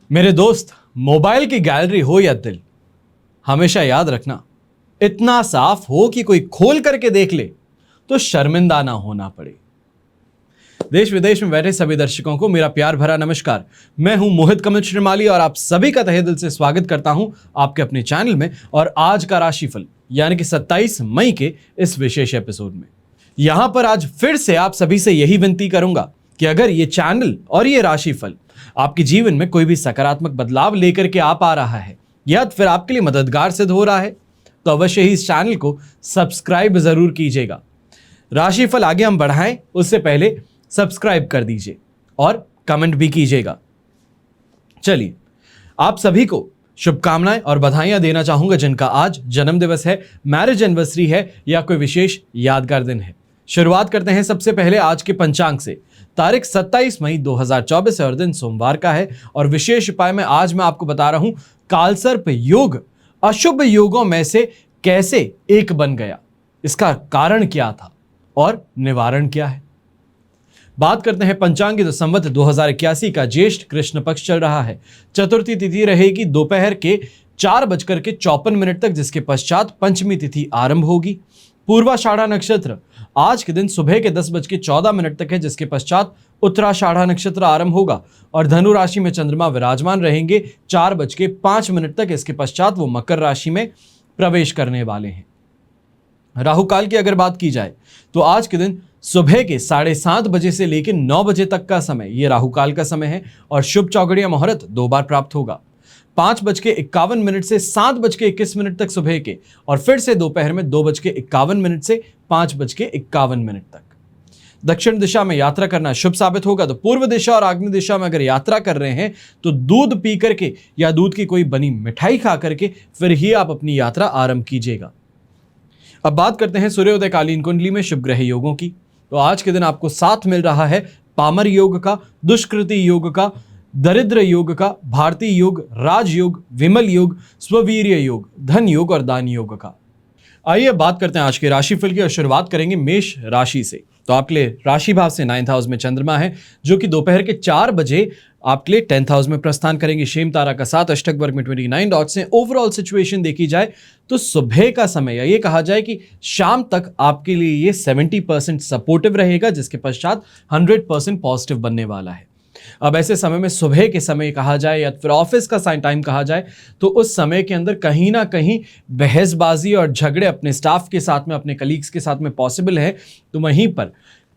मेरे दोस्त, मोबाइल की गैलरी हो या दिल, हमेशा याद रखना, इतना साफ हो कि कोई खोल करके देख ले तो शर्मिंदा ना होना पड़े। देश विदेश में बैठे सभी दर्शकों को मेरा प्यार भरा नमस्कार। मैं हूं मोहित कमल श्रीमाली और आप सभी का तहे दिल से स्वागत करता हूं आपके अपने चैनल में और आज का राशिफल यानी कि 27 मई के इस विशेष एपिसोड में। यहां पर आज फिर से आप सभी से यही विनती करूंगा कि अगर ये चैनल और ये राशिफल आपके जीवन में कोई भी सकारात्मक बदलाव लेकर के आ पा रहा है या फिर आपके लिए मददगार सिद्ध हो रहा है तो अवश्य ही इस चैनल को सब्सक्राइब जरूर कीजिएगा। राशिफल आगे हम बढ़ाएं उससे पहले सब्सक्राइब कर दीजिए और कमेंट भी कीजिएगा। चलिए, आप सभी को शुभकामनाएं और बधाइयां देना चाहूंगा जिनका आज जन्म दिवस है, मैरिज एनिवर्सरी है या कोई विशेष यादगार दिन है। शुरुआत करते हैं सबसे पहले आज के पंचांग से। तारीख 27 मई 2024 है और दिन सोमवार का है और विशेष उपाय में आज मैं आपको बता रहा हूं कालसर्प योग अशुभ योगों में से कैसे एक बन गया, इसका कारण क्या था और निवारण क्या है। बात करते हैं पंचांग की तो संवत 2081 का ज्येष्ठ कृष्ण पक्ष चल रहा है। चतुर्थी तिथि रहेगी दोपहर के 4:54 तक, जिसके पश्चात पंचमी तिथि आरंभ होगी। पूर्वाषाढ़ा नक्षत्र आज के दिन सुबह के 10:14 तक है, जिसके पश्चात उत्तराषाढ़ा नक्षत्र आरंभ होगा और धनु राशि में चंद्रमा विराजमान रहेंगे 4:05 तक। इसके पश्चात वो मकर राशि में प्रवेश करने वाले हैं। राहु काल की अगर बात की जाए तो आज के दिन सुबह के 7:30 बजे से लेकर 9 बजे तक का समय ये राहु काल का समय है और शुभ चौगड़िया मुहूर्त 2 बार प्राप्त होगा। 5:51 से 7:21 तक सुबह के और फिर से दोपहर में 2:51 से 5:51 तक। दक्षिण दिशा में यात्रा करना शुभ साबित होगा, तो पूर्व दिशा और आग्नेय दिशा में अगर यात्रा कर रहे हैं तो दूध पी करके या दूध की कोई बनी मिठाई खा करके फिर ही आप अपनी यात्रा आरंभ कीजिएगा। अब बात करते हैं सूर्योदय कालीन कुंडली में शुभ ग्रह योगों की। तो आज के दिन आपको साथ मिल रहा है पामर योग का, दुष्कृति योग का, दरिद्र योग का, भारतीय योग, राजयोग, विमल योग, स्ववीर्य योग, धन योग और दान योग का। आइए बात करते हैं आज के राशिफल की और शुरुआत करेंगे मेष राशि से। तो आपके लिए राशि भाव से 9th हाउस में चंद्रमा है जो कि दोपहर के 4 बजे आपके लिए 10th हाउस में प्रस्थान करेंगे। शेम तारा का साथ अष्टक वर्ग में 29 डॉट्स हैं। ओवरऑल सिचुएशन देखी जाए तो सुबह का समय या ये कहा जाए कि शाम तक आपके लिए ये 70% सपोर्टिव रहेगा, जिसके पश्चात 100% पॉजिटिव बनने वाला है। अब ऐसे समय में सुबह के समय कहा जाए या फिर ऑफिस का टाइम कहा जाए तो उस समय के अंदर कहीं ना कहीं बहसबाजी और झगड़े अपने स्टाफ के साथ में, अपने कलीग्स के साथ में पॉसिबल है। तो वहीं पर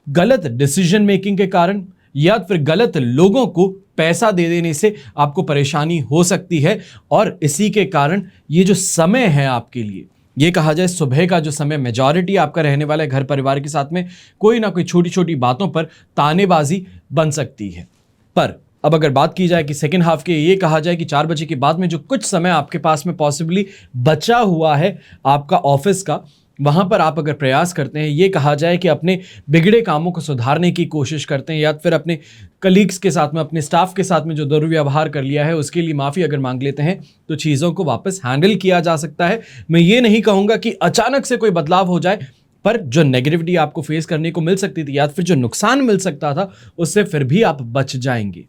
गलत डिसीजन मेकिंग के कारण या फिर गलत लोगों को पैसा दे देने से आपको परेशानी हो सकती है और इसी के कारण ये जो समय है आपके लिए, ये कहा जाए सुबह का जो समय मेजॉरिटी आपका रहने वाला है घर परिवार के साथ में कोई ना कोई छोटी छोटी बातों पर तानेबाजी बन सकती है। पर अब अगर बात की जाए कि सेकेंड हाफ के, ये कहा जाए कि 4 बजे के बाद में जो कुछ समय आपके पास में पॉसिबली बचा हुआ है आपका ऑफिस का, वहां पर आप अगर प्रयास करते हैं, ये कहा जाए कि अपने बिगड़े कामों को सुधारने की कोशिश करते हैं या फिर अपने कलीग्स के साथ में, अपने स्टाफ के साथ में जो दुर्व्यवहार कर लिया है उसके लिए माफ़ी अगर मांग लेते हैं तो चीज़ों को वापस हैंडल किया जा सकता है। मैं ये नहीं कहूँगा कि अचानक से कोई बदलाव हो जाए, पर जो नेगेटिविटी आपको फेस करने को मिल सकती थी या फिर जो नुकसान मिल सकता था उससे फिर भी आप बच जाएंगे।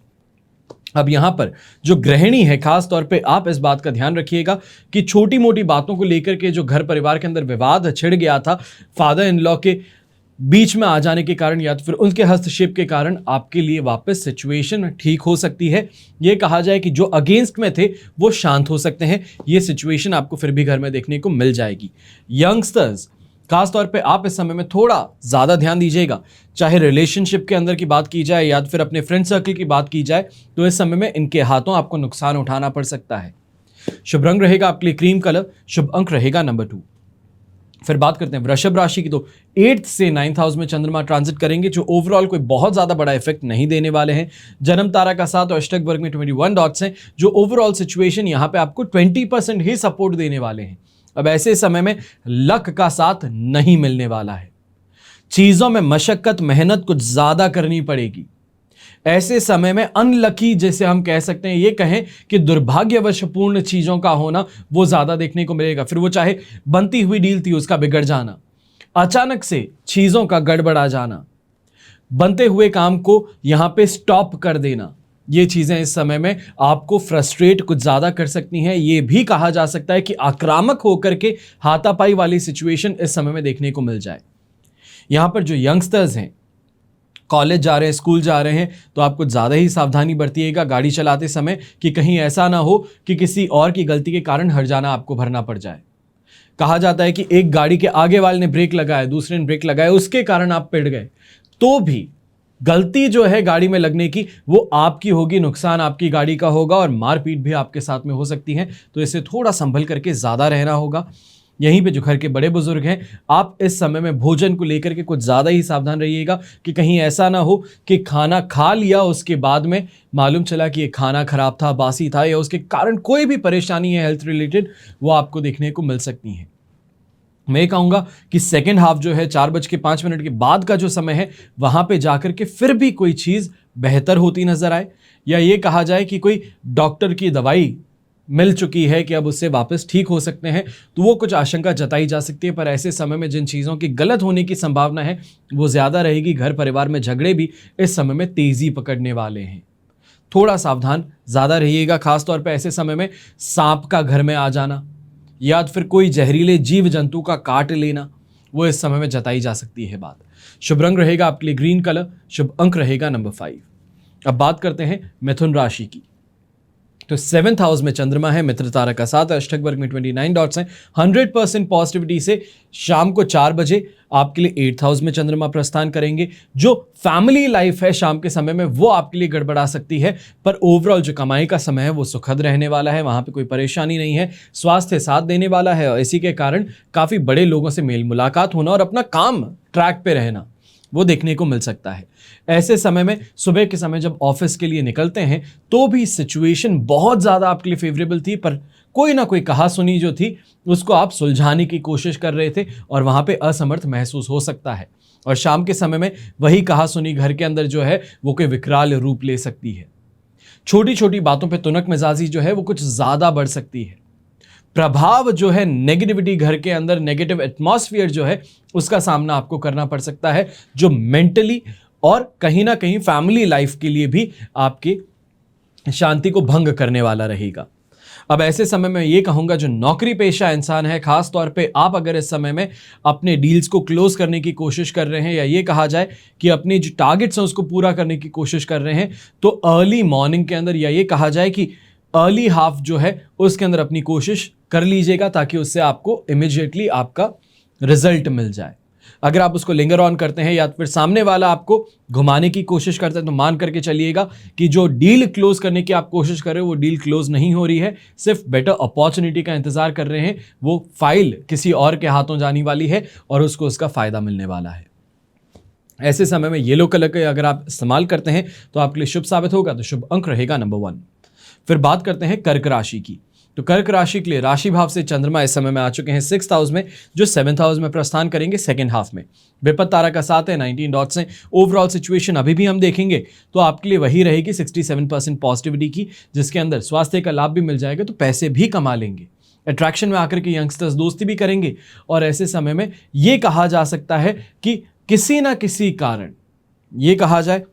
अब यहाँ पर जो गृहिणी है, खास तौर पे आप इस बात का ध्यान रखिएगा कि छोटी मोटी बातों को लेकर के जो घर परिवार के अंदर विवाद छिड़ गया था, फादर इन लॉ के बीच में आ जाने के कारण या तो फिर उनके हस्तक्षेप के कारण आपके लिए वापस सिचुएशन ठीक हो सकती है। ये कहा जाए कि जो अगेंस्ट में थे वो शांत हो सकते हैं। ये सिचुएशन आपको फिर भी घर में देखने को मिल जाएगी। यंगस्टर्स, खासतौर पे आप इस समय में थोड़ा ज़्यादा ध्यान दीजिएगा, चाहे रिलेशनशिप के अंदर की बात की जाए या फिर अपने फ्रेंड सर्कल की बात की जाए, तो इस समय में इनके हाथों आपको नुकसान उठाना पड़ सकता है। शुभ रंग रहेगा आपके लिए क्रीम कलर, शुभ अंक रहेगा नंबर 2। फिर बात करते हैं वृषभ राशि की। तो 8th से 9th हाउस में चंद्रमा ट्रांजिट करेंगे जो ओवरऑल कोई बहुत ज़्यादा बड़ा इफेक्ट नहीं देने वाले हैं। जन्म तारा का साथ और अष्टक वर्ग में 21 डॉट्स हैं जो ओवरऑल सिचुएशन यहाँ पे आपको 20% ही सपोर्ट देने वाले हैं। अब ऐसे समय में लक का साथ नहीं मिलने वाला है, चीजों में मशक्कत मेहनत कुछ ज्यादा करनी पड़ेगी। ऐसे समय में अनलकी, जैसे हम कह सकते हैं, ये कहें कि दुर्भाग्यवशपूर्ण चीजों का होना वो ज्यादा देखने को मिलेगा। फिर वो चाहे बनती हुई डील थी उसका बिगड़ जाना, अचानक से चीजों का गड़बड़ा जाना, बनते हुए काम को यहां पे स्टॉप कर देना, ये चीजें इस समय में आपको फ्रस्ट्रेट कुछ ज्यादा कर सकती हैं। ये भी कहा जा सकता है कि आक्रामक होकर के हाथापाई वाली सिचुएशन इस समय में देखने को मिल जाए। यहां पर जो यंगस्टर्स हैं, कॉलेज जा रहे हैं, स्कूल जा रहे हैं, तो आप कुछ ज़्यादा ही सावधानी बरतिएगा गाड़ी चलाते समय कि कहीं ऐसा ना हो कि किसी और की गलती के कारण हर्जाना आपको भरना पड़ जाए। कहा जाता है कि एक गाड़ी के आगे वाले ने ब्रेक लगाया, दूसरे ने ब्रेक लगाया, उसके कारण आप पिट गए, तो भी गलती जो है गाड़ी में लगने की वो आपकी होगी, नुकसान आपकी गाड़ी का होगा और मारपीट भी आपके साथ में हो सकती है। तो इसे थोड़ा संभल करके ज़्यादा रहना होगा। यहीं पे जो घर के बड़े बुजुर्ग हैं, आप इस समय में भोजन को लेकर के कुछ ज़्यादा ही सावधान रहिएगा कि कहीं ऐसा ना हो कि खाना खा लिया उसके बाद में मालूम चला कि ये खाना खराब था, बासी था, या उसके कारण कोई भी परेशानी है हेल्थ रिलेटेड, वो आपको देखने को मिल सकती है। मैं कहूँगा कि सेकेंड हाफ जो है 4:05 के बाद का जो समय है, वहाँ पे जाकर के फिर भी कोई चीज़ बेहतर होती नजर आए, या ये कहा जाए कि कोई डॉक्टर की दवाई मिल चुकी है कि अब उससे वापस ठीक हो सकते हैं, तो वो कुछ आशंका जताई जा सकती है। पर ऐसे समय में जिन चीज़ों की गलत होने की संभावना है वो ज़्यादा रहेगी। घर परिवार में झगड़े भी इस समय में तेज़ी पकड़ने वाले हैं। थोड़ा सावधान ज़्यादा रहिएगा। खासतौर पर ऐसे समय में सांप का घर में आ जाना या फिर कोई जहरीले जीव जंतु का काट लेना, वो इस समय में जताई जा सकती है बात। शुभ रंग रहेगा आपके लिए ग्रीन कलर, शुभ अंक रहेगा नंबर 5। अब बात करते हैं मिथुन राशि की। तो 7th हाउस में चंद्रमा है, मित्र तारा का साथ, अष्टक वर्ग में 29 डॉट्स हैं। 100% पॉजिटिविटी से शाम को 4 बजे आपके लिए 8th हाउस में चंद्रमा प्रस्थान करेंगे। जो फैमिली लाइफ है शाम के समय में वो आपके लिए गड़बड़ा सकती है, पर ओवरऑल जो कमाई का समय है वो सुखद रहने वाला है। वहां पे कोई परेशानी नहीं है, स्वास्थ्य साथ देने वाला है और इसी के कारण काफी बड़े लोगों से मेल मुलाकात होना और अपना काम ट्रैक पे रहना वो देखने को मिल सकता है। ऐसे समय में सुबह के समय जब ऑफिस के लिए निकलते हैं तो भी सिचुएशन बहुत ज़्यादा आपके लिए फेवरेबल थी, पर कोई ना कोई कहासुनी जो थी उसको आप सुलझाने की कोशिश कर रहे थे और वहाँ पे असमर्थ महसूस हो सकता है। और शाम के समय में वही कहासुनी घर के अंदर जो है वो कोई विकराल रूप ले सकती है। छोटी छोटी बातों पर तुनक मिजाजी जो है वो कुछ ज़्यादा बढ़ सकती है। प्रभाव जो है नेगेटिविटी, घर के अंदर नेगेटिव एटमॉस्फेयर जो है उसका सामना आपको करना पड़ सकता है, जो मेंटली और कहीं ना कहीं फैमिली लाइफ के लिए भी आपकी शांति को भंग करने वाला रहेगा। अब ऐसे समय में ये कहूंगा जो नौकरी पेशा इंसान है, खास तौर पे आप अगर इस समय में अपने डील्स को क्लोज करने की कोशिश कर रहे हैं या ये कहा जाए कि अपने जो टारगेट्स हैं उसको पूरा करने की कोशिश कर रहे हैं, तो अर्ली मॉर्निंग के अंदर या ये कहा जाए कि अर्ली हाफ जो है उसके अंदर अपनी कोशिश कर लीजिएगा ताकि उससे आपको इमिडिएटली आपका रिजल्ट मिल जाए। अगर आप उसको लिंगर ऑन करते हैं या फिर सामने वाला आपको घुमाने की कोशिश करता है तो मान करके चलिएगा कि जो डील क्लोज करने की आप कोशिश कर रहे हो वो डील क्लोज नहीं हो रही है, सिर्फ बेटर अपॉर्चुनिटी का इंतजार कर रहे हैं। वो फाइल किसी और के हाथों जाने वाली है और उसको उसका फायदा मिलने वाला है। ऐसे समय में येलो कलर के अगर आप इस्तेमाल करते हैं तो आपके लिए शुभ साबित होगा। तो शुभ अंक रहेगा नंबर 1। फिर बात करते हैं कर्क राशि की। तो कर्क राशि के लिए राशि भाव से चंद्रमा इस समय में आ चुके हैं 6th हाउस में, जो 7th हाउस में प्रस्थान करेंगे सेकेंड हाफ में। विपत तारा का साथ है, 19 डॉट्स हैं। ओवरऑल सिचुएशन अभी भी हम देखेंगे तो आपके लिए वही रहेगी 67% पॉजिटिविटी की, जिसके अंदर स्वास्थ्य का लाभ भी मिल जाएगा तो पैसे भी कमा लेंगे। अट्रैक्शन में आकर के यंगस्टर्स दोस्ती भी करेंगे और ऐसे समय में ये कहा जा सकता है कि किसी ना किसी कारण ये कहा जाए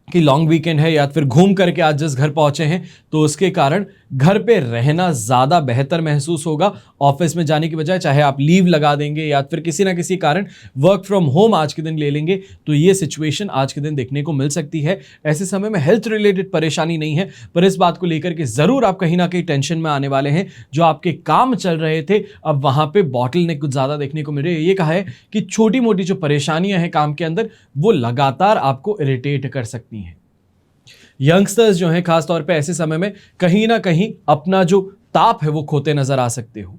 कि लॉन्ग वीकेंड है या फिर घूम करके आज जिस घर पहुंचे हैं तो उसके कारण घर पे रहना ज़्यादा बेहतर महसूस होगा ऑफिस में जाने की बजाय। चाहे आप लीव लगा देंगे या फिर किसी ना किसी कारण वर्क फ्रॉम होम आज के दिन ले लेंगे तो ये सिचुएशन आज के दिन देखने को मिल सकती है। ऐसे समय में हेल्थ रिलेटेड परेशानी नहीं है, पर इस बात को लेकर के ज़रूर आप कहीं ना कहीं टेंशन में आने वाले हैं। जो आपके काम चल रहे थे अब वहाँ पर बॉटल नेक कुछ ज़्यादा देखने को मिल रही है। ये कहा है कि छोटी मोटी जो परेशानियाँ हैं काम के अंदर वो लगातार आपको इरिटेट कर सकती हैं। यंगस्टर्स जो हैं खासतौर पे ऐसे समय में कहीं ना कहीं अपना जो ताप है वो खोते नजर आ सकते हो।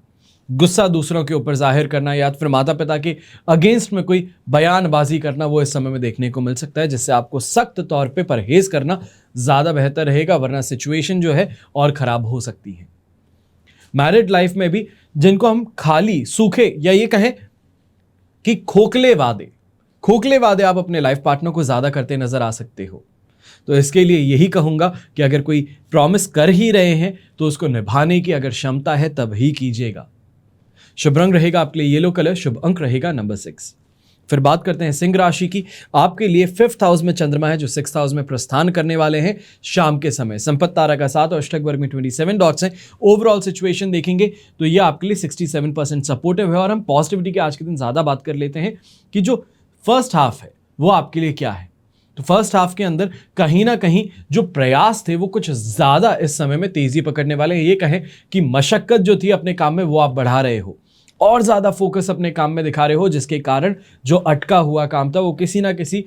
गुस्सा दूसरों के ऊपर जाहिर करना या फिर माता पिता के अगेंस्ट में कोई बयानबाजी करना वो इस समय में देखने को मिल सकता है, जिससे आपको सख्त तौर पे परहेज करना ज़्यादा बेहतर रहेगा, वरना सिचुएशन जो है और ख़राब हो सकती है। मैरिड लाइफ में भी जिनको हम खाली सूखे या ये कहें कि खोखले वादे आप अपने लाइफ पार्टनर को ज़्यादा करते नजर आ सकते हो। तो इसके लिए यही कहूंगा कि अगर कोई प्रॉमिस कर ही रहे हैं तो उसको निभाने की अगर क्षमता है तब ही कीजिएगा। शुभ रंग रहेगा आपके लिए येलो कलर, शुभ अंक रहेगा नंबर 6। फिर बात करते हैं सिंह राशि की। आपके लिए 5th हाउस में चंद्रमा है जो 6th हाउस में प्रस्थान करने वाले हैं शाम के समय। संपत्ति तारा का 7 और अष्टक वर्ग में 27 डॉट्स हैं। ओवरऑल सिचुएशन देखेंगे तो ये आपके लिए 67% सपोर्टिव है। और हम पॉजिटिविटी के आज के दिन ज्यादा बात कर लेते हैं कि जो फर्स्ट हाफ है वो आपके लिए क्या है। तो फर्स्ट हाफ के अंदर कहीं ना कहीं जो प्रयास थे वो कुछ ज्यादा इस समय में तेजी पकड़ने वाले हैं। ये कहें कि मशक्कत जो थी अपने काम में वो आप बढ़ा रहे हो और ज्यादा फोकस अपने काम में दिखा रहे हो, जिसके कारण जो अटका हुआ काम था वो किसी ना किसी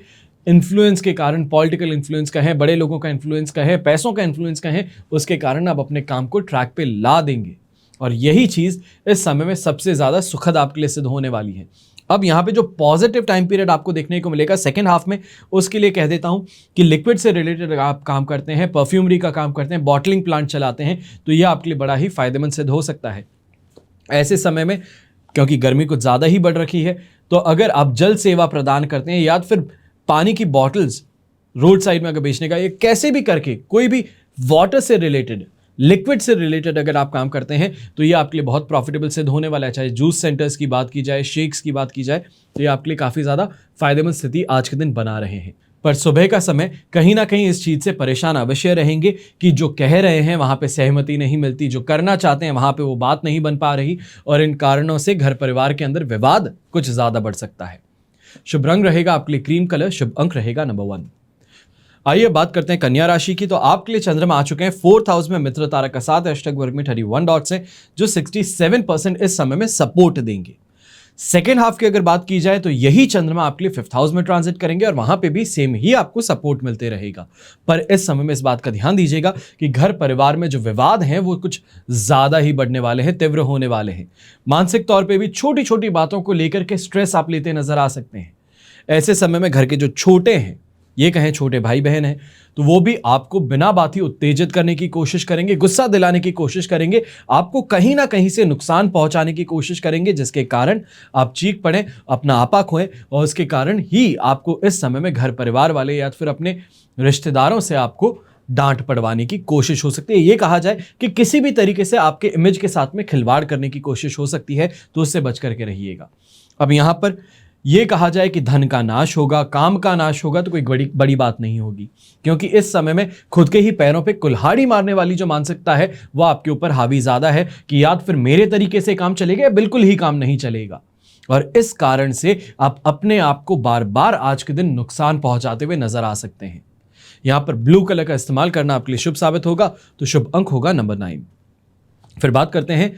इन्फ्लुएंस के कारण, पॉलिटिकल इन्फ्लुएंस कहें, बड़े लोगों का इन्फ्लुएंस कहें, पैसों का इन्फ्लुएंस कहें, उसके कारण आप अपने काम को ट्रैक पे ला देंगे। और यही चीज इस समय में सबसे ज्यादा सुखद आपके लिए सिद्ध होने वाली है। अब यहाँ पे जो पॉजिटिव टाइम पीरियड आपको देखने को मिलेगा सेकेंड हाफ में, उसके लिए कह देता हूँ कि लिक्विड से रिलेटेड आप काम करते हैं, परफ्यूमरी का काम करते हैं, बॉटलिंग प्लांट चलाते हैं, तो यह आपके लिए बड़ा ही फायदेमंद सिद्ध हो सकता है। ऐसे समय में क्योंकि गर्मी कुछ ज़्यादा ही बढ़ रखी है, तो अगर आप जल सेवा प्रदान करते हैं या फिर पानी की बॉटल्स रोड साइड में अगर बेचने का, ये कैसे भी करके कोई भी वाटर से रिलेटेड, लिक्विड से रिलेटेड अगर आप काम करते हैं तो ये आपके लिए बहुत प्रॉफिटेबल सिद्ध होने वाला है। चाहे जूस सेंटर्स की बात की जाए, शेक्स की बात की जाए, तो ये आपके लिए काफ़ी ज़्यादा फायदेमंद स्थिति आज के दिन बना रहे हैं। पर सुबह का समय कहीं ना कहीं इस चीज़ से परेशान अवश्य रहेंगे कि जो कह रहे हैं वहाँ पे सहमति नहीं मिलती, जो करना चाहते हैं वहाँ पे वो बात नहीं बन पा रही, और इन कारणों से घर परिवार के अंदर विवाद कुछ ज़्यादा बढ़ सकता है। शुभ रंग रहेगा आपके लिए क्रीम कलर, शुभ अंक रहेगा नंबर 1। आइए बात करते हैं कन्या राशि की। तो आपके लिए चंद्रमा आ चुके हैं 4th हाउस में, मित्र तारा का 7 अष्टक वर्ग में 31 डॉट्स हैं जो 67% इस समय में सपोर्ट देंगे। सेकेंड हाफ की अगर बात की जाए तो यही चंद्रमा आपके लिए 5th हाउस में ट्रांजिट करेंगे और वहां पे भी सेम ही आपको सपोर्ट मिलते रहेगा। पर इस समय में इस बात का ध्यान दीजिएगा कि घर परिवार में जो विवाद हैं वो कुछ ज्यादा ही बढ़ने वाले हैं, तीव्र होने वाले हैं। मानसिक तौर पे भी छोटी छोटी बातों को लेकर के स्ट्रेस आप लेते नजर आ सकते हैं। ऐसे समय में घर के जो छोटे हैं, ये कहें छोटे भाई बहन हैं, तो वो भी आपको बिना बात ही उत्तेजित करने की कोशिश करेंगे, गुस्सा दिलाने की कोशिश करेंगे, आपको कहीं ना कहीं से नुकसान पहुंचाने की कोशिश करेंगे, जिसके कारण आप चीख पड़ें, अपना आपा खोएं, और उसके कारण ही आपको इस समय में घर परिवार वाले या फिर अपने रिश्तेदारों से आपको डांट पड़वाने की कोशिश हो सकती है। ये कहा जाए कि किसी भी तरीके से आपके इमेज के साथ में खिलवाड़ करने की कोशिश हो सकती है, तो उससे बच करके रहिएगा। अब यहां पर ये कहा जाए कि धन का नाश होगा, काम का नाश होगा, तो कोई बड़ी बात नहीं होगी, क्योंकि इस समय में खुद के ही पैरों पे कुल्हाड़ी मारने वाली जो मानसिकता है वो आपके ऊपर हावी ज्यादा है कि या फिर मेरे तरीके से काम चलेगा या बिल्कुल ही काम नहीं चलेगा। और इस कारण से आप अपने आप को बार बार आज के दिन नुकसान पहुंचाते हुए नजर आ सकते हैं। यहां पर ब्लू कलर का इस्तेमाल करना आपके लिए शुभ साबित होगा, तो शुभ अंक होगा नंबर 9। फिर बात करते हैं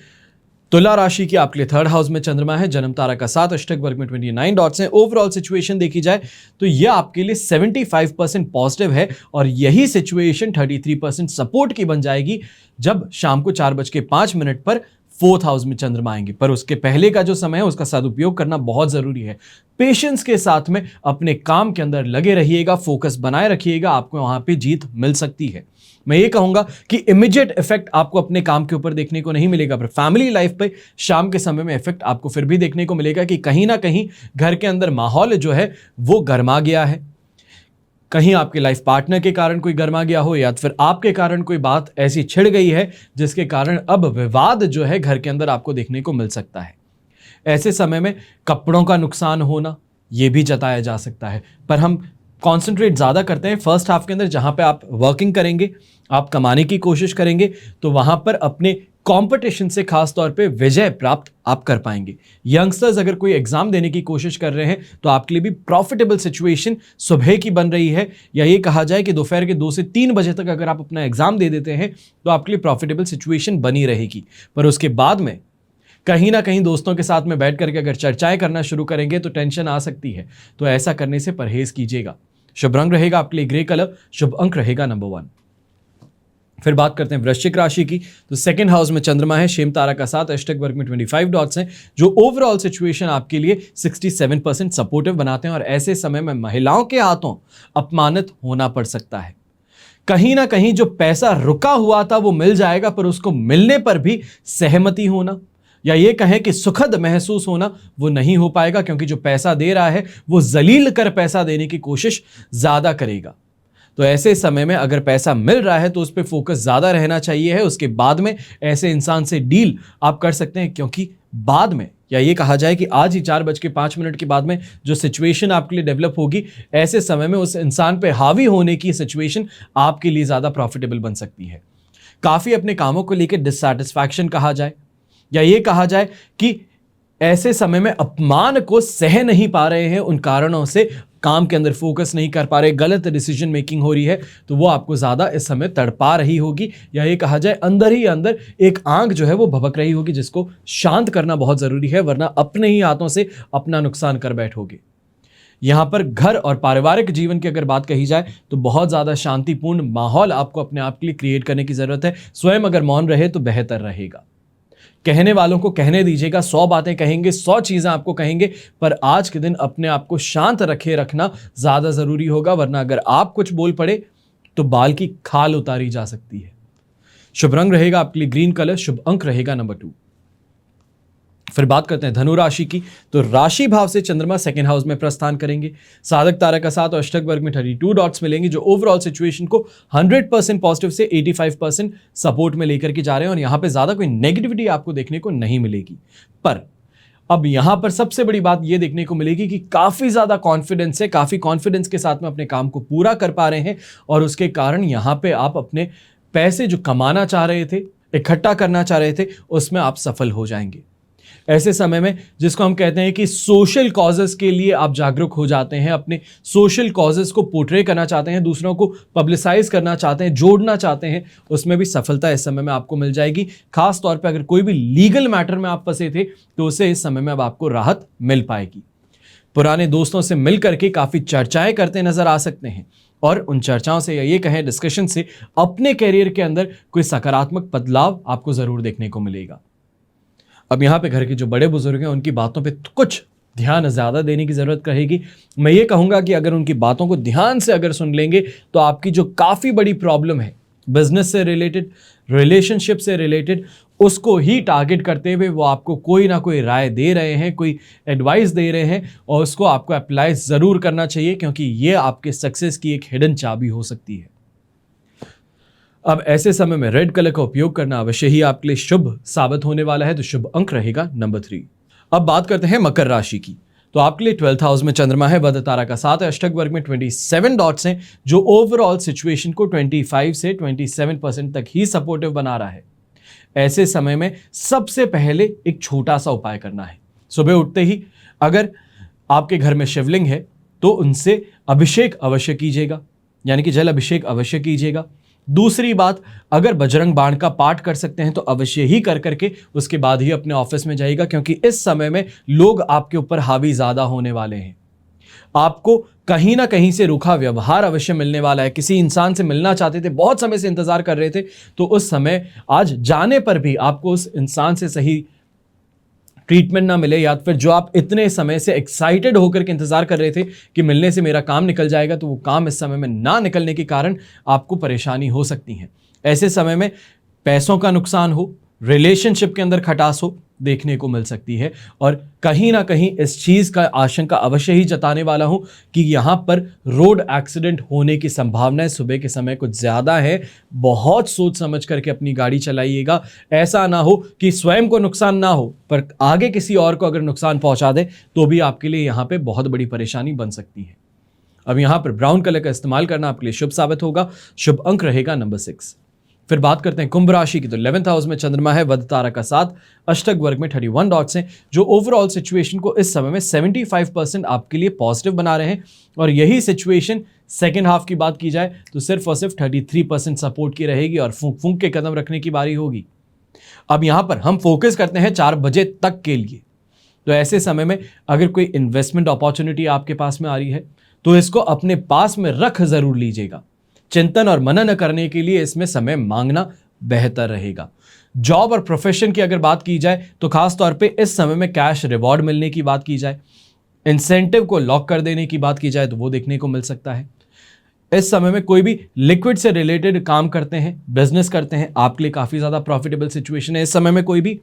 तुला राशि की। आपके लिए 3rd हाउस में चंद्रमा है, जन्म तारा का 7 अष्टक वर्ग में 29 डॉट्स हैं। ओवरऑल सिचुएशन देखी जाए तो यह आपके लिए 75% पॉजिटिव है, और यही सिचुएशन 33% सपोर्ट की बन जाएगी जब शाम को 4:05 पर 4th हाउस में चंद्रमा आएंगे। पर उसके पहले का जो समय है उसका सदुपयोग करना बहुत जरूरी है। पेशेंस के साथ में अपने काम के अंदर लगे रहिएगा, फोकस बनाए रखिएगा, आपको वहां पे जीत मिल सकती है। मैं ये कहूंगा कि इमीडिएट इफेक्ट आपको अपने काम के ऊपर देखने को नहीं मिलेगा, पर फैमिली लाइफ पे शाम के समय में इफेक्ट आपको फिर भी देखने को मिलेगा कि कहीं ना कहीं घर के अंदर माहौल जो है वो गर्मा गया है। कहीं आपके लाइफ पार्टनर के कारण कोई गर्मा गया हो, या फिर आपके कारण कोई बात ऐसी छिड़ गई है जिसके कारण अब विवाद जो है घर के अंदर आपको देखने को मिल सकता है। ऐसे समय में कपड़ों का नुकसान होना ये भी जताया जा सकता है, पर हम कॉन्सेंट्रेट ज़्यादा करते हैं फर्स्ट हाफ के अंदर, जहां पे आप वर्किंग करेंगे, आप कमाने की कोशिश करेंगे, तो वहां पर अपने कंपटीशन से खास तौर पे विजय प्राप्त आप कर पाएंगे। यंगस्टर्स अगर कोई एग्जाम देने की कोशिश कर रहे हैं तो आपके लिए भी प्रॉफिटेबल सिचुएशन सुबह की बन रही है, या ये कहा जाए कि दोपहर के 2 से 3 बजे तक अगर आप अपना एग्जाम दे देते हैं तो आपके लिए प्रॉफिटेबल सिचुएशन बनी रहेगी। पर उसके बाद में कहीं ना कहीं दोस्तों के साथ में बैठ करके अगर चर्चाएं करना शुरू करेंगे तो टेंशन आ सकती है, तो ऐसा करने से परहेज कीजिएगा। शुभ रंग रहेगा आपके लिए ग्रे कलर, शुभ अंक रहेगा नंबर 1। फिर बात करते हैं वृश्चिक राशि की। तो 2nd हाउस में चंद्रमा है, शेम तारा का 7 अष्टक वर्ग में 25 डॉट्स हैं, जो ओवरऑल सिचुएशन आपके लिए 67% सपोर्टिव बनाते हैं। और ऐसे समय में महिलाओं के हाथों अपमानित होना पड़ सकता है। कहीं ना कहीं जो पैसा रुका हुआ था वो मिल जाएगा, पर उसको मिलने पर भी सहमति होना या ये कहें कि सुखद महसूस होना वो नहीं हो पाएगा, क्योंकि जो पैसा दे रहा है वो जलील कर पैसा देने की कोशिश ज्यादा करेगा। तो ऐसे समय में अगर पैसा मिल रहा है तो उस पर फोकस ज्यादा रहना चाहिए है। उसके बाद में ऐसे इंसान से डील आप कर सकते हैं, क्योंकि बाद में या ये कहा जाए कि आज ही 4:05 के बाद में जो सिचुएशन आपके लिए डेवलप होगी, ऐसे समय में उस इंसान पे हावी होने की सिचुएशन आपके लिए ज़्यादा प्रॉफिटेबल बन सकती है। काफ़ी अपने कामों को लेकर डिससैटिस्फैक्शन कहा जाए, या ये कहा जाए कि ऐसे समय में अपमान को सह नहीं पा रहे हैं, उन कारणों से काम के अंदर फोकस नहीं कर पा रहे, गलत डिसीजन मेकिंग हो रही है, तो वो आपको ज़्यादा इस समय तड़पा रही होगी, या ये कहा जाए अंदर ही अंदर एक आग जो है वो भभक रही होगी, जिसको शांत करना बहुत ज़रूरी है, वरना अपने ही हाथों से अपना नुकसान कर बैठोगे। यहाँ पर घर और पारिवारिक जीवन की अगर बात कही जाए तो बहुत ज़्यादा शांतिपूर्ण माहौल आपको अपने आप के लिए क्रिएट करने की ज़रूरत है। स्वयं अगर मौन रहे तो बेहतर रहेगा। कहने वालों को कहने दीजिएगा, 100 बातें कहेंगे, 100 चीज़ें आपको कहेंगे, पर आज के दिन अपने आप को शांत रखना ज़्यादा ज़रूरी होगा, वरना अगर आप कुछ बोल पड़े तो बाल की खाल उतारी जा सकती है। शुभ रंग रहेगा आपके लिए ग्रीन कलर, शुभ अंक रहेगा नंबर 2। फिर बात करते हैं धनु राशि की, तो राशि भाव से चंद्रमा सेकंड हाउस में प्रस्थान करेंगे। साधक तारा का साथ और अष्टक वर्ग में 32 डॉट्स मिलेंगे, जो ओवरऑल सिचुएशन को 100% पॉजिटिव से 85% सपोर्ट में लेकर के जा रहे हैं, और यहां पे ज्यादा कोई नेगेटिविटी आपको देखने को नहीं मिलेगी। पर अब यहां पर सबसे बड़ी बात यह देखने को मिलेगी कि काफी ज्यादा कॉन्फिडेंस है, काफी कॉन्फिडेंस के साथ में अपने काम को पूरा कर पा रहे हैं, और उसके कारण यहां पे आप अपने पैसे जो कमाना चाह रहे थे, इकट्ठा करना चाह रहे थे, उसमें आप सफल हो जाएंगे। ऐसे समय में जिसको हम कहते हैं कि सोशल कॉजेस के लिए आप जागरूक हो जाते हैं, अपने सोशल कॉजेस को पोर्ट्रे करना चाहते हैं, दूसरों को पब्लिसाइज करना चाहते हैं, जोड़ना चाहते हैं, उसमें भी सफलता इस समय में आपको मिल जाएगी। खास तौर पे अगर कोई भी लीगल मैटर में आप फंसे थे तो उसे इस समय में अब आपको राहत मिल पाएगी। पुराने दोस्तों से मिल करके काफ़ी चर्चाएं करते नजर आ सकते हैं, और उन चर्चाओं से या ये कहें डिस्कशन से अपने कैरियर के अंदर कोई सकारात्मक बदलाव आपको ज़रूर देखने को मिलेगा। अब यहाँ पे घर के जो बड़े बुजुर्ग हैं उनकी बातों पे कुछ ध्यान ज़्यादा देने की ज़रूरत रहेगी। मैं ये कहूँगा कि अगर उनकी बातों को ध्यान से अगर सुन लेंगे तो आपकी जो काफ़ी बड़ी प्रॉब्लम है बिजनेस से रिलेटेड, रिलेशनशिप से रिलेटेड, उसको ही टारगेट करते हुए वो आपको कोई ना कोई राय दे रहे हैं, कोई एडवाइस दे रहे हैं, और उसको आपको अप्लाई ज़रूर करना चाहिए, क्योंकि ये आपके सक्सेस की एक हिडन चाबी हो सकती है। अब ऐसे समय में रेड कलर का उपयोग करना अवश्य ही आपके लिए शुभ साबित होने वाला है, तो शुभ अंक रहेगा नंबर 3। अब बात करते हैं मकर राशि की, तो आपके लिए 12th हाउस में चंद्रमा है, बुध तारा का साथ है, अष्टक वर्ग में 27 डॉट्स हैं, जो ओवरऑल सिचुएशन को 25 से 27% तक ही सपोर्टिव बना रहा है। ऐसे समय में सबसे पहले एक छोटा सा उपाय करना है। सुबह उठते ही अगर आपके घर में शिवलिंग है तो उनसे अभिषेक अवश्य कीजिएगा, यानी कि जल अभिषेक अवश्य कीजिएगा। दूसरी बात, अगर बजरंग बाण का पाठ कर सकते हैं तो अवश्य ही कर करके उसके बाद ही अपने ऑफिस में जाइएगा, क्योंकि इस समय में लोग आपके ऊपर हावी ज्यादा होने वाले हैं। आपको कहीं ना कहीं से रूखा व्यवहार अवश्य मिलने वाला है। किसी इंसान से मिलना चाहते थे, बहुत समय से इंतजार कर रहे थे, तो उस समय आज जाने पर भी आपको उस इंसान से सही ट्रीटमेंट ना मिले, या फिर जो आप इतने समय से एक्साइटेड होकर के इंतजार कर रहे थे कि मिलने से मेरा काम निकल जाएगा, तो वो काम इस समय में ना निकलने के कारण आपको परेशानी हो सकती है। ऐसे समय में पैसों का नुकसान हो, रिलेशनशिप के अंदर खटास हो देखने को मिल सकती है, और कहीं ना कहीं इस चीज़ का आशंका अवश्य ही जताने वाला हूं कि यहाँ पर रोड एक्सीडेंट होने की संभावना सुबह के समय कुछ ज़्यादा है। बहुत सोच समझ करके अपनी गाड़ी चलाइएगा, ऐसा ना हो कि स्वयं को नुकसान ना हो पर आगे किसी और को अगर नुकसान पहुंचा दे तो भी आपके लिए यहाँ पे बहुत बड़ी परेशानी बन सकती है। अब यहाँ पर ब्राउन कलर का इस्तेमाल करना आपके लिए शुभ साबित होगा, शुभ अंक रहेगा नंबर 6। फिर बात करते हैं कुंभ राशि की, तो 11th हाउस में चंद्रमा है, बुध तारा का साथ, अष्टक वर्ग में 31 डॉट्स हैं, जो ओवरऑल सिचुएशन को इस समय में 75% आपके लिए पॉजिटिव बना रहे हैं, और यही सिचुएशन सेकेंड हाफ की बात की जाए तो सिर्फ और सिर्फ 33% सपोर्ट की रहेगी, और फूंक फूंक के कदम रखने की बारी होगी। अब यहां पर हम फोकस करते हैं 4 बजे तक के लिए, तो ऐसे समय में अगर कोई इन्वेस्टमेंट अपॉर्चुनिटी आपके पास में आ रही है तो इसको अपने पास में रख जरूर लीजिएगा। चिंतन और मनन करने के लिए इसमें समय मांगना बेहतर रहेगा। जॉब और प्रोफेशन की अगर बात की जाए तो खास तौर पे इस समय में कैश रिवॉर्ड मिलने की बात की जाए, इंसेंटिव को लॉक कर देने की बात की जाए तो वो देखने को मिल सकता है। इस समय में कोई भी लिक्विड से रिलेटेड काम करते हैं, बिजनेस करते हैं, आपके लिए काफी ज्यादा प्रॉफिटेबल सिचुएशन है। इस समय में कोई भी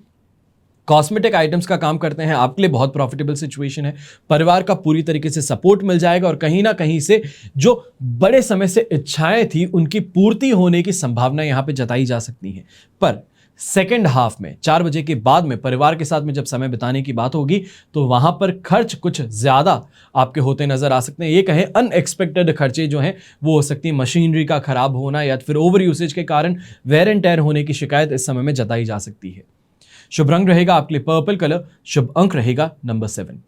कॉस्मेटिक आइटम्स का काम करते हैं, आपके लिए बहुत प्रॉफिटेबल सिचुएशन है। परिवार का पूरी तरीके से सपोर्ट मिल जाएगा, और कहीं ना कहीं से जो बड़े समय से इच्छाएं थी उनकी पूर्ति होने की संभावना यहां पे जताई जा सकती है। पर सेकेंड हाफ में 4 बजे के बाद में परिवार के साथ में जब समय बिताने की बात होगी तो वहां पर खर्च कुछ ज्यादा आपके होते नजर आ सकते हैं। ये कहें अनएक्सपेक्टेड खर्चे जो हैं वो हो सकती है, मशीनरी का खराब होना या फिर ओवर यूसेज के कारण वेयर एंड टेयर होने की शिकायत इस समय में जताई जा सकती है। शुभ रंग रहेगा आपके लिए पर्पल कलर, शुभ अंक रहेगा नंबर 7।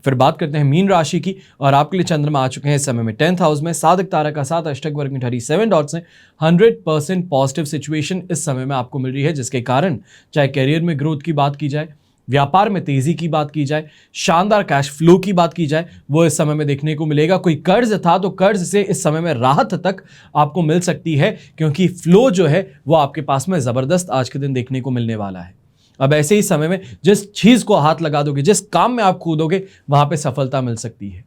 फिर बात करते हैं मीन राशि की, और आपके लिए चंद्रमा आ चुके हैं इस समय में 10th हाउस में, साधक तारा का साथ, अष्टक वर्ग में 37 डॉट्स हैं। 100% पॉजिटिव सिचुएशन इस समय में आपको मिल रही है, जिसके कारण चाहे करियर में ग्रोथ की बात की जाए, व्यापार में तेजी की बात की जाए, शानदार कैश फ्लो की बात की जाए, वो इस समय में देखने को मिलेगा। कोई कर्ज था तो कर्ज से इस समय में राहत तक आपको मिल सकती है, क्योंकि फ्लो जो है वो आपके पास में जबरदस्त आज के दिन देखने को मिलने वाला है। अब ऐसे ही समय में जिस चीज को हाथ लगा दोगे, जिस काम में आप कूदोगे, वहां पे सफलता मिल सकती है।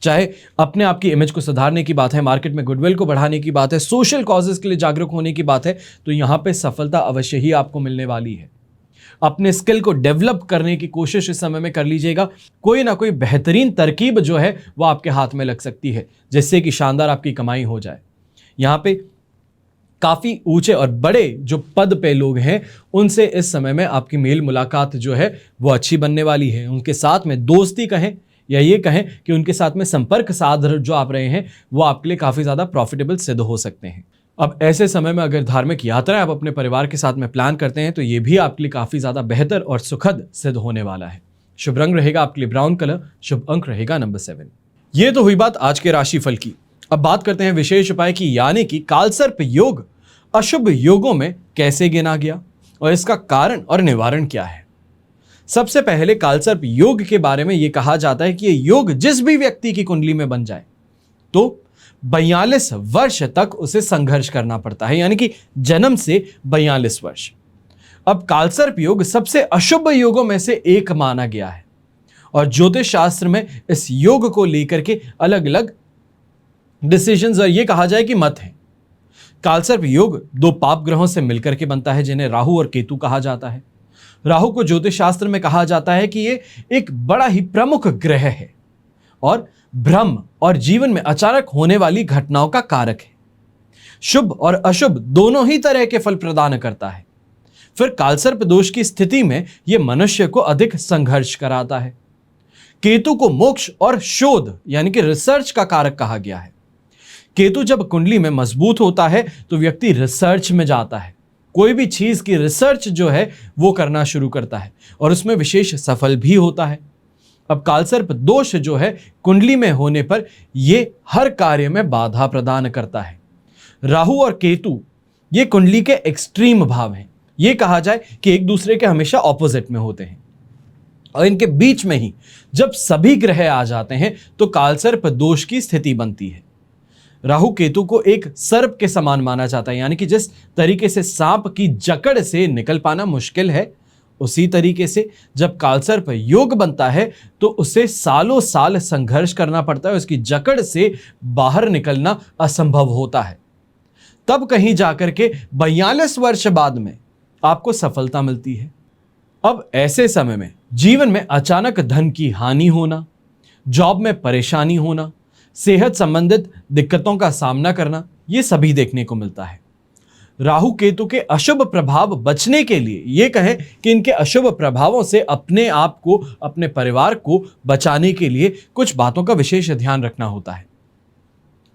चाहे अपने आप की इमेज को सुधारने की बात है, मार्केट में गुडविल को बढ़ाने की बात है, सोशल कॉजेस के लिए जागरूक होने की बात है, तो यहां पे सफलता अवश्य ही आपको मिलने वाली है। अपने स्किल को डेवलप करने की कोशिश इस समय में कर लीजिएगा। कोई ना कोई बेहतरीन तरकीब जो है वो आपके हाथ में लग सकती है, जिससे कि शानदार आपकी कमाई हो जाए। यहां पे काफी ऊंचे और बड़े जो पद पे लोग हैं, उनसे इस समय में आपकी मेल मुलाकात जो है वो अच्छी बनने वाली है। उनके साथ में दोस्ती कहें या ये कहें कि उनके साथ में संपर्क साध जो आप रहे हैं वो आपके लिए काफी ज्यादा प्रॉफिटेबल सिद्ध हो सकते हैं। अब ऐसे समय में अगर धार्मिक यात्राएं आप अपने परिवार के साथ में प्लान करते हैं तो ये भी आपके लिए काफी ज्यादा बेहतर और सुखद सिद्ध होने वाला है। शुभ रंग रहेगा आपके लिए ब्राउन कलर, शुभ अंक रहेगा नंबर 7। ये तो हुई बात आज के राशिफल की। अब बात करते हैं विशेष उपाय की, यानी कि कालसर्प योग अशुभ योगों में कैसे गिना गया और इसका कारण और निवारण क्या है। सबसे पहले कालसर्प योग के बारे में यह कहा जाता है कि यह योग जिस भी व्यक्ति की कुंडली में बन जाए तो 42 वर्ष तक उसे संघर्ष करना पड़ता है, यानी कि जन्म से 42 वर्ष। अब कालसर्प योग सबसे अशुभ योगों में से एक माना गया है और ज्योतिष शास्त्र में इस योग को लेकर के अलग अलग डिसीजंस और यह कहा जाए कि मत है। कालसर्प योग 2 पाप ग्रहों से मिलकर के बनता है, जिन्हें राहु और केतु कहा जाता है। राहु को ज्योतिष शास्त्र में कहा जाता है कि ये एक बड़ा ही प्रमुख ग्रह है और भ्रम और जीवन में अचानक होने वाली घटनाओं का कारक है। शुभ और अशुभ दोनों ही तरह के फल प्रदान करता है। फिर कालसर्प दोष की स्थिति में यह मनुष्य को अधिक संघर्ष कराता है। केतु को मोक्ष और शोध यानी कि रिसर्च का कारक कहा गया है। केतु जब कुंडली में मजबूत होता है तो व्यक्ति रिसर्च में जाता है, कोई भी चीज की रिसर्च जो है वो करना शुरू करता है और उसमें विशेष सफल भी होता है। अब कालसर्प दोष जो है कुंडली में होने पर यह हर कार्य में बाधा प्रदान करता है। राहु और केतु ये कुंडली के एक्सट्रीम भाव हैं। यह कहा जाए कि एक दूसरे के हमेशा ऑपोजिट में होते हैं और इनके बीच में ही जब सभी ग्रह आ जाते हैं तो कालसर्प दोष की स्थिति बनती है। राहु केतु को एक सर्प के समान माना जाता है, यानी कि जिस तरीके से सांप की जकड़ से निकल पाना मुश्किल है, उसी तरीके से जब कालसर्प योग बनता है तो उसे सालों साल संघर्ष करना पड़ता है, उसकी जकड़ से बाहर निकलना असंभव होता है। तब कहीं जाकर के 42 वर्ष बाद में आपको सफलता मिलती है। अब ऐसे समय में जीवन में अचानक धन की हानि होना, जॉब में परेशानी होना, सेहत संबंधित दिक्कतों का सामना करना, यह सभी देखने को मिलता है। राहु केतु के अशुभ प्रभाव बचने के लिए यह कहें कि इनके अशुभ प्रभावों से अपने आप को, अपने परिवार को बचाने के लिए कुछ बातों का विशेष ध्यान रखना होता है।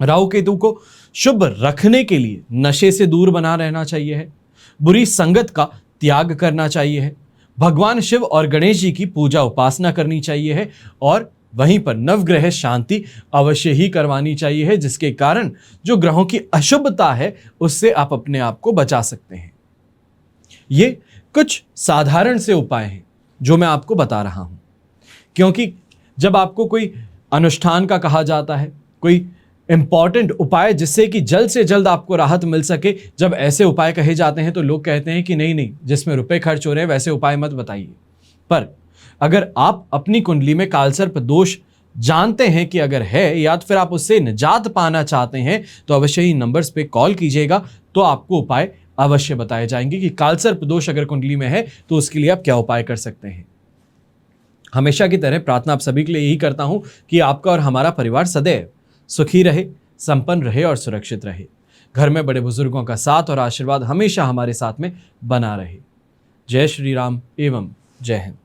राहु केतु को शुभ रखने के लिए नशे से दूर बना रहना चाहिए है, बुरी संगत का त्याग करना चाहिए है, भगवान शिव और गणेश जी की पूजा उपासना करनी चाहिए है और वहीं पर नवग्रह शांति अवश्य ही करवानी चाहिए है, जिसके कारण जो ग्रहों की अशुभता है उससे आप अपने आप को बचा सकते हैं। ये कुछ साधारण से उपाय हैं जो मैं आपको बता रहा हूं, क्योंकि जब आपको कोई अनुष्ठान का कहा जाता है, कोई इंपॉर्टेंट उपाय जिससे कि जल्द से जल्द आपको राहत मिल सके, जब ऐसे उपाय कहे जाते हैं तो लोग कहते हैं कि नहीं नहीं, जिसमें रुपए खर्च हो रहे हैं वैसे उपाय मत बताइए। पर अगर आप अपनी कुंडली में कालसर्प दोष जानते हैं कि अगर है या फिर आप उससे निजात पाना चाहते हैं तो अवश्य ही नंबर्स पे कॉल कीजिएगा, तो आपको उपाय अवश्य बताए जाएंगे कि कालसर्प दोष अगर कुंडली में है तो उसके लिए आप क्या उपाय कर सकते हैं। हमेशा की तरह प्रार्थना आप सभी के लिए यही करता हूं कि आपका और हमारा परिवार सदैव सुखी रहे, संपन्न रहे और सुरक्षित रहे। घर में बड़े बुजुर्गों का साथ और आशीर्वाद हमेशा हमारे साथ में बना रहे। जय श्री राम एवं जय हिंद।